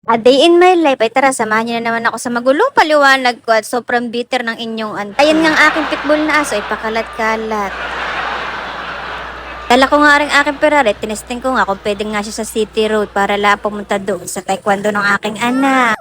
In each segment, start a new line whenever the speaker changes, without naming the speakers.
A day in my life ay tara, samahan niyo na naman ako sa magulong paliwanag ko at sobrang bitter ng inyong Ayun nga ang aking pitbull na aso ay pakalat-kalat. Dala ko nga rin aking Ferrari, tinesting ko nga kung pwede nga siya sa city road para la pumunta doon sa taekwondo ng aking anak.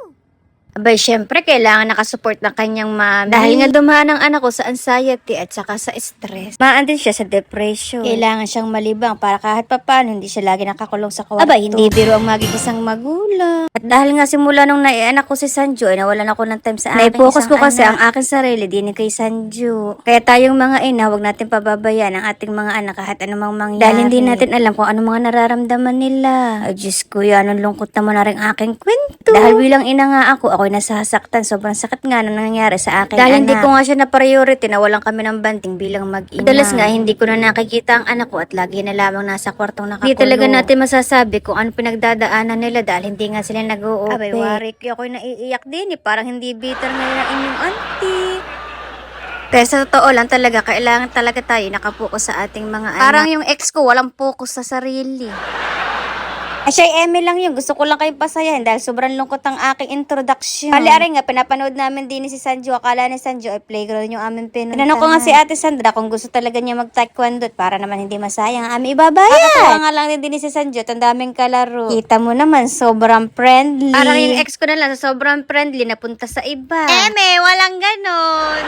Abay, syempre, kailangan nakasupport ng kanyang mami. Dahil nga dumaan ang anak ko sa anxiety at saka sa stress. Maan din siya sa depression. Kailangan siyang malibang para kahit papaano hindi siya lagi nakakulong sa kwarto. Abay, hindi biro ang maging isang magulang. At dahil nga simula nung naianak ko si Sanju, ay nawalan ako ng time sa aking Nai-focus ko kasi ang aking sarili, din kay Sanju. Kaya tayong mga ina, huwag natin pababayaan ang ating mga anak kahit anumang mangyari. Dahil hindi natin alam kung anong mga nararamdaman nila. Ay, Diyos ko, yan, ang lungkot naman na rin aking kwento. Dahil bilang ina nga ako nasasaktan. Sobrang sakit nga na nangyayari sa akin. Dahil hindi ko nga siya na priority na walang kami ng banding bilang mag-ina. Madalas nga hindi ko na nakikita ang anak ko at lagi na lamang nasa kwartong nakakulong. Hindi talaga natin masasabi kung ano pinagdadaanan nila dahil hindi nga sila nag-o-open. Abay, warik ako'y naiiyak din eh. Parang hindi bitter na yung inyong auntie. Pero sa totoo lang talaga, kailangan talaga tayo nakapokus sa ating mga anak. Parang yung ex ko, walang focus sa sarili. Ay, siya Emmy lang yun. Gusto ko lang kayong pasayahin dahil sobrang lungkot ang aking introduction. Pali-ari nga, pinapanood namin din si Sanju. Akala ni Sanju ay playground yung aming pinuntahan. Tinanong ko nga si Ate Sandra kung gusto talaga niya mag-taekwondo para naman hindi masayang ang aming ibabayad. Nakatawa nga lang din si Sanju at ang daming kalaro. Kita mo naman, sobrang friendly. Parang yung ex ko na lang, sobrang friendly, napunta sa iba. Eme, walang ganon.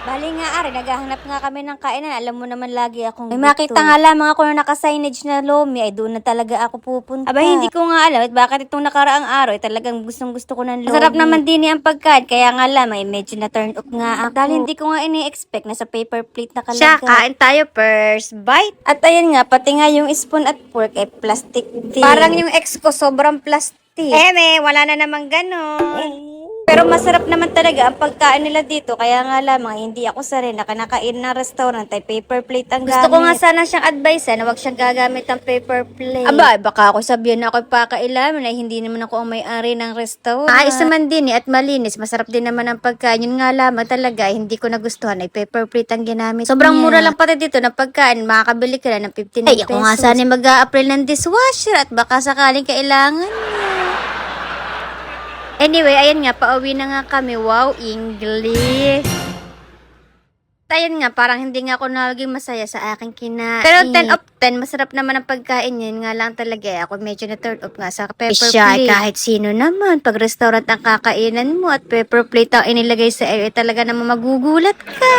Bali nga ari, naghahanap nga kami ng kainan. Alam mo naman lagi akong may makita nga lamang ako na naka-signage na Lomi, ay doon na talaga ako pupunta. Aba, hindi ko nga alam at bakit itong nakaraang araw ay talagang gustong-gusto ko ng Lomi. Masarap naman din ang pagkain, kaya nga lamang ay medyo na-turn off nga ako. Dahil hindi ko nga ini-expect na sa paper plate na kalagay. Siya, kain tayo first bite. At ayan nga, pati nga yung spoon at fork ay plastic din. Parang yung ex ko, sobrang plastic. Wala na namang ganon. Pero masarap naman talaga ang pagkain nila dito. Kaya nga lamang, hindi ako sanay na kinakain ng restaurant ay paper plate ang gamit. Gusto ko nga sana siyang advice na huwag siyang gagamit ng paper plate. Aba, baka ako sabihin na ako'y pakailaman ay hindi naman ako ang may-ari ng restaurant. Ayos naman din at malinis. Masarap din naman ang pagkain. Yun nga lamang talaga, hindi ko nagustuhan ay paper plate ang ginamit. Sobrang mura lang pati dito ng pagkain. Makakabili ka na ng 59 pesos. Ay, ako nga sana mag-a-apply ng dishwasher at baka sakaling kailangan niya. Anyway, ayan nga, pauwi na nga kami. Wow, English! Ayan nga, parang hindi nga ako naging masaya sa aking kinain. Pero 10 of 10, masarap naman ang pagkain yun. Nga lang talaga, ako medyo na-turn off nga sa pepper plate. Kahit sino naman, pag restaurant ang kakainan mo at pepper plate ang inilagay sa iyo, talaga naman magugulat ka.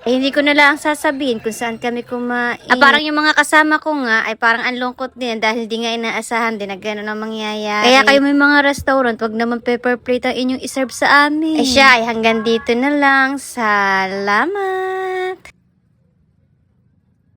Ay, hindi ko na lang sasabihin kung saan kami kumain. Parang yung mga kasama ko nga, ay parang ang lungkot din dahil di nga inaasahan din na gano'n ang mangyayari. Kaya kayo may mga restaurant, wag naman pepper plate ang inyong iserve sa amin. Ay siya, ay hanggang dito na lang. Salamat!